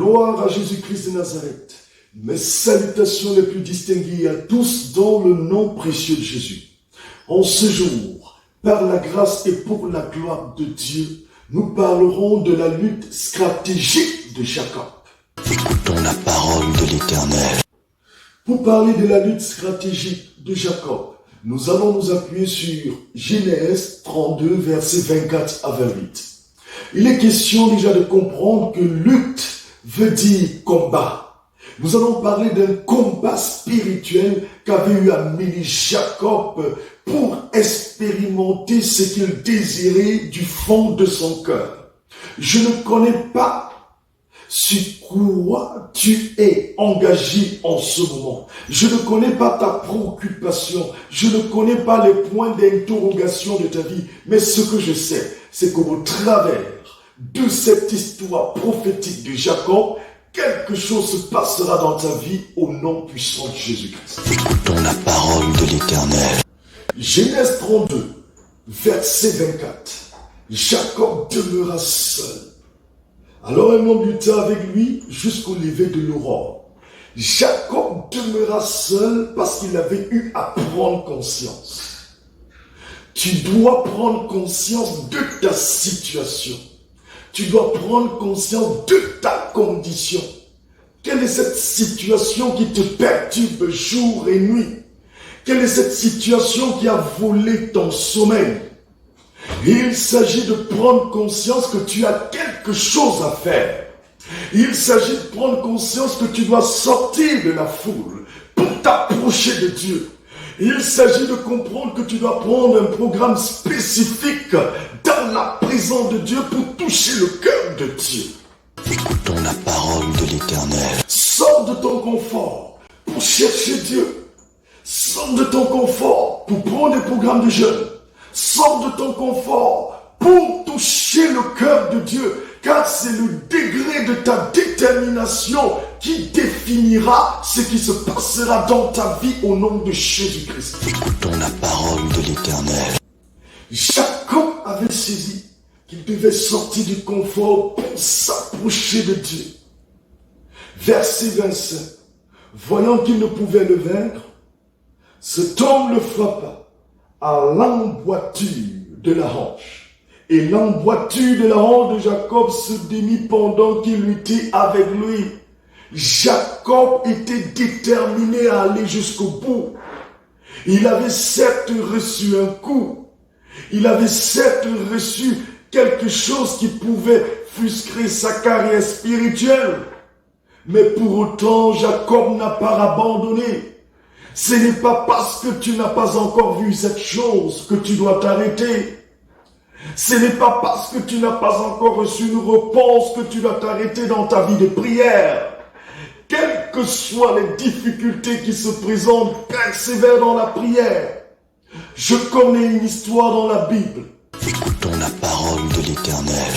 Gloire à Jésus-Christ de Nazareth. Mes salutations les plus distinguées à tous dans le nom précieux de Jésus. En ce jour, par la grâce et pour la gloire de Dieu, nous parlerons de la lutte stratégique de Jacob. Écoutons la parole de l'Éternel. Pour parler de la lutte stratégique de Jacob, nous allons nous appuyer sur Genèse 32, versets 24 à 28. Il est question déjà de comprendre que lutte veut dire combat. Nous allons parler d'un combat spirituel qu'avait eu à mener Jacob pour expérimenter ce qu'il désirait du fond de son cœur. Je ne connais pas sur quoi tu es engagé en ce moment. Je ne connais pas ta préoccupation. Je ne connais pas les points d'interrogation de ta vie. Mais ce que je sais, c'est qu'au travers de cette histoire prophétique de Jacob, quelque chose se passera dans ta vie au nom puissant de Jésus-Christ. Écoutons la parole de l'Éternel. Genèse 32, verset 24. Jacob demeura seul. Alors un homme lutta avec lui jusqu'au lever de l'aurore. Jacob demeura seul parce qu'il avait eu à prendre conscience. Tu dois prendre conscience de ta situation. Tu dois prendre conscience de ta condition. Quelle est cette situation qui te perturbe jour et nuit? Quelle est cette situation qui a volé ton sommeil? Il s'agit de prendre conscience que tu as quelque chose à faire. Il s'agit de prendre conscience que tu dois sortir de la foule pour t'approcher de Dieu. Il s'agit de comprendre que tu dois prendre un programme spécifique dans la présence de Dieu pour toucher le cœur de Dieu. Écoutons la parole de l'Éternel. Sors de ton confort pour chercher Dieu. Sors de ton confort pour prendre des programmes de jeûne. Sors de ton confort pour toucher le cœur de Dieu, car c'est le degré de ta détermination qui définira ce qui se passera dans ta vie au nom de Jésus-Christ. Écoutons la parole de l'Éternel. Jacob avait saisi qu'il devait sortir du confort pour s'approcher de Dieu. Verset 25. Voyant qu'il ne pouvait le vaincre, cet homme le frappa à l'emboîture de la hanche. Et l'emboîture de la hanche de Jacob se démit pendant qu'il luttait avec lui. Jacob était déterminé à aller jusqu'au bout. Il avait certes reçu un coup. Il avait certes reçu quelque chose qui pouvait frustrer sa carrière spirituelle. Mais pour autant, Jacob n'a pas abandonné. Ce n'est pas parce que tu n'as pas encore vu cette chose que tu dois t'arrêter. Ce n'est pas parce que tu n'as pas encore reçu une réponse que tu dois t'arrêter dans ta vie de prière. Quelles que soient les difficultés qui se présentent, persévère dans la prière. Je connais une histoire dans la Bible. Écoutons la parole de l'Éternel.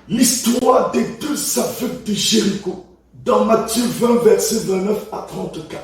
L'histoire des deux aveugles de Jéricho, dans Matthieu 20, verset 29 à 34.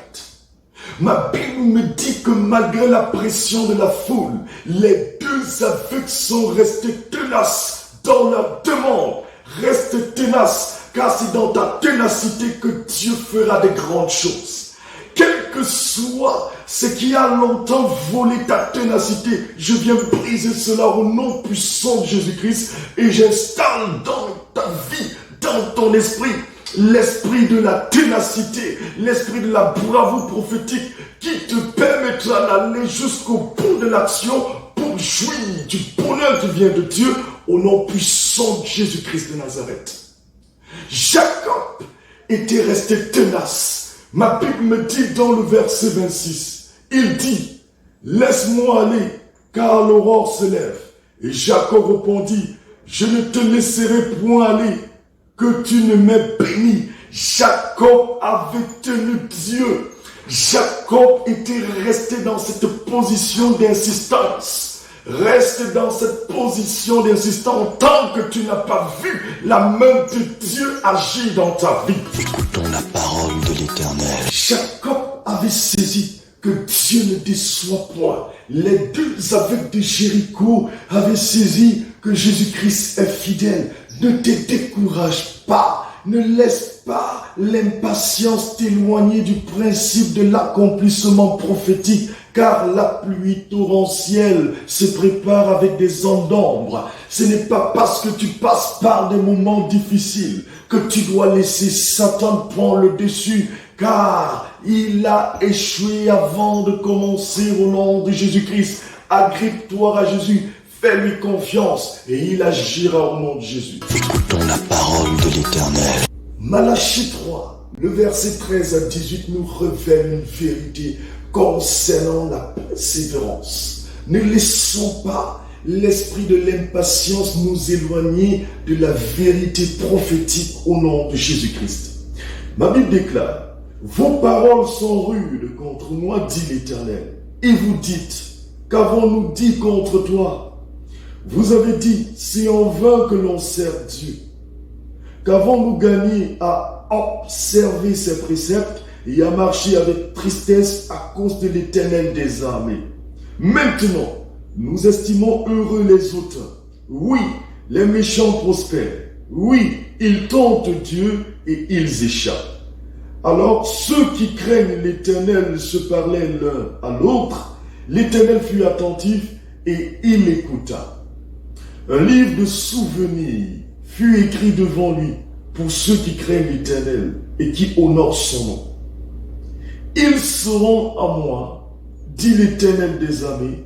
Ma Bible me dit que malgré la pression de la foule, les deux aveugles sont restés tenaces dans leur demande. Reste tenace, car c'est dans ta ténacité que Dieu fera de grandes choses. Quel que soit ce qui a longtemps volé ta ténacité, je viens briser cela au nom puissant de Jésus-Christ et j'installe dans ta vie, dans ton esprit, l'esprit de la ténacité, l'esprit de la bravoure prophétique qui te permettra d'aller jusqu'au bout de l'action pour jouir du bonheur qui vient de Dieu au nom puissant de Jésus-Christ de Nazareth. Jacob était resté tenace. Ma Bible me dit dans le verset 26, il dit, laisse-moi aller car l'aurore se lève. Et Jacob répondit, je ne te laisserai point aller que tu ne m'aies béni. Jacob avait tenu Dieu. Jacob était resté dans cette position d'insistance. Reste dans cette position d'insistance tant que tu n'as pas vu la main de Dieu agir dans ta vie. Écoutons la parole de l'Éternel. Jacob avait saisi que Dieu ne déçoit point. Les deux aveugles de Jéricho avaient saisi que Jésus-Christ est fidèle. Ne te décourage pas. Ne laisse pas l'impatience t'éloigner du principe de l'accomplissement prophétique, car la pluie torrentielle se prépare avec des ondes d'ombre. Ce n'est pas parce que tu passes par des moments difficiles que tu dois laisser Satan prendre le dessus, car il a échoué avant de commencer au nom de Jésus-Christ. Agrippe-toi à Jésus, fais-lui confiance et il agira au nom de Jésus. Écoutons la parole de l'Éternel. Malachie 3, le verset 13 à 18 nous révèle une vérité concernant la persévérance. Ne laissons pas l'esprit de l'impatience nous éloigner de la vérité prophétique au nom de Jésus-Christ. Ma Bible déclare, « Vos paroles sont rudes contre moi, dit l'Éternel. Et vous dites, qu'avons-nous dit contre toi? Vous avez dit, c'est en vain que l'on sert Dieu. Qu'avons-nous gagné à observer ses préceptes et à marcher avec tristesse à cause de l'Éternel des armées? Maintenant, nous estimons heureux les auteurs. Oui, les méchants prospèrent. Oui, ils tentent Dieu et ils échappent. Alors ceux qui craignent l'Éternel se parlaient l'un à l'autre. L'Éternel fut attentif et il écouta. Un livre de souvenirs fut écrit devant lui pour ceux qui craignent l'Éternel et qui honorent son nom. Ils seront à moi, dit l'Éternel des armées.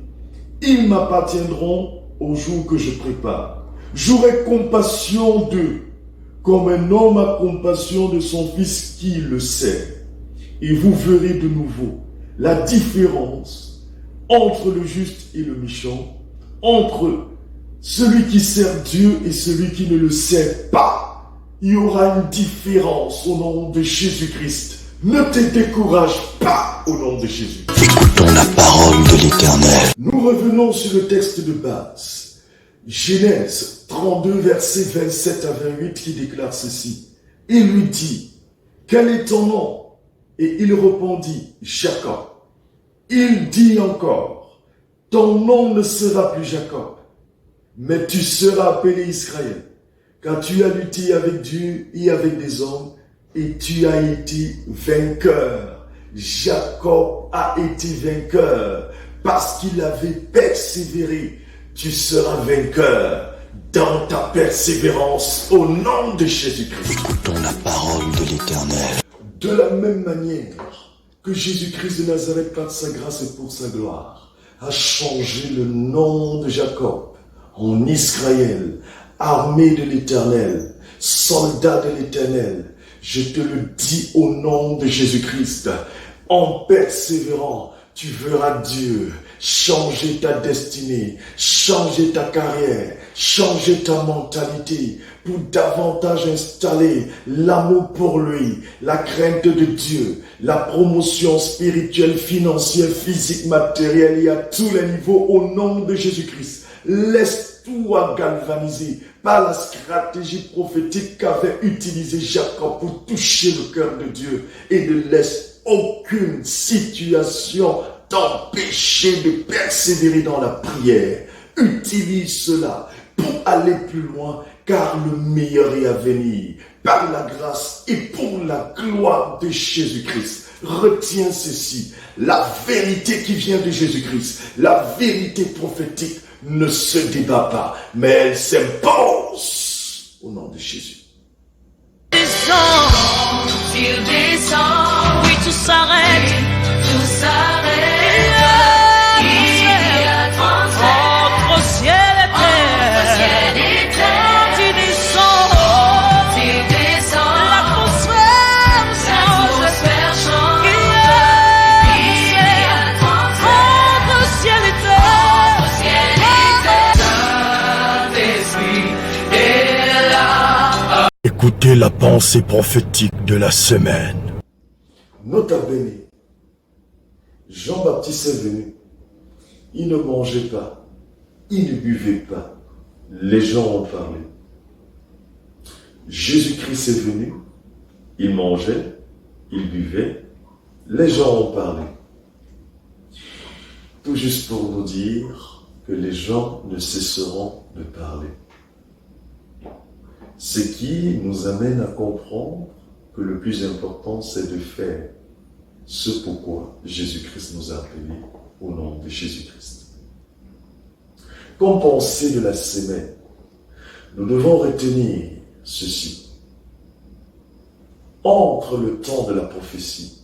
Ils m'appartiendront au jour que je prépare. J'aurai compassion d'eux, comme un homme a compassion de son fils qui le sait. Et vous verrez de nouveau la différence entre le juste et le méchant, entre celui qui sert Dieu et celui qui ne le sert pas. Il y aura une différence au nom de Jésus-Christ. Ne te décourage pas au nom de Jésus. Écoutons la parole de l'Éternel. Nous revenons sur le texte de base. Genèse 32, versets 27 à 28 qui déclare ceci. Il lui dit, quel est ton nom? Et il répondit, Jacob. Il dit encore, ton nom ne sera plus Jacob, mais tu seras appelé Israël, car tu as lutté avec Dieu et avec des hommes, et tu as été vainqueur. Jacob a été vainqueur parce qu'il avait persévéré. Tu seras vainqueur dans ta persévérance au nom de Jésus-Christ. Écoutons la parole de l'Éternel. De la même manière que Jésus-Christ de Nazareth, par sa grâce et pour sa gloire, a changé le nom de Jacob en Israël, armée de l'Éternel, soldat de l'Éternel. Je te le dis au nom de Jésus-Christ, en persévérant, tu verras Dieu changer ta destinée, changer ta carrière, changer ta mentalité pour davantage installer l'amour pour lui, la crainte de Dieu, la promotion spirituelle, financière, physique, matérielle et à tous les niveaux au nom de Jésus-Christ. Laisse-toi galvaniser par la stratégie prophétique qu'avait utilisée Jacob pour toucher le cœur de Dieu et ne laisse aucune situation t'empêcher de persévérer dans la prière. Utilise cela pour aller plus loin, car le meilleur est à venir. Par la grâce et pour la gloire de Jésus-Christ. Retiens ceci, la vérité qui vient de Jésus-Christ, la vérité prophétique ne se débat pas, mais elle s'impose au nom de Jésus. Il descend, oui tout s'arrête, tout s'arrête. Il y a transfert entre ciel et terre. Quand il descend, l'atmosphère change. Il y a transfert entre ciel et terre. Saint-Esprit est là. Écoutez la pensée prophétique de la semaine. Nota bene, Jean-Baptiste est venu. Il ne mangeait pas, il ne buvait pas. Les gens ont parlé. Jésus-Christ est venu. Il mangeait, il buvait. Les gens ont parlé. Tout juste pour nous dire que les gens ne cesseront de parler. Ce qui nous amène à comprendre que le plus important, c'est de faire ce pourquoi Jésus-Christ nous a appelés au nom de Jésus-Christ. Comme pensée de la semaine, nous devons retenir ceci. Entre le temps de la prophétie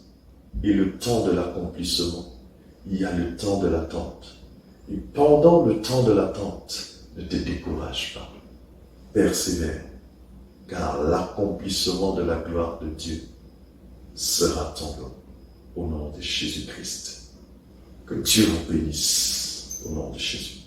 et le temps de l'accomplissement, il y a le temps de l'attente. Et pendant le temps de l'attente, ne te décourage pas. Persévère, car l'accomplissement de la gloire de Dieu sera ton lot au nom de Jésus-Christ. Que Dieu vous bénisse au nom de Jésus.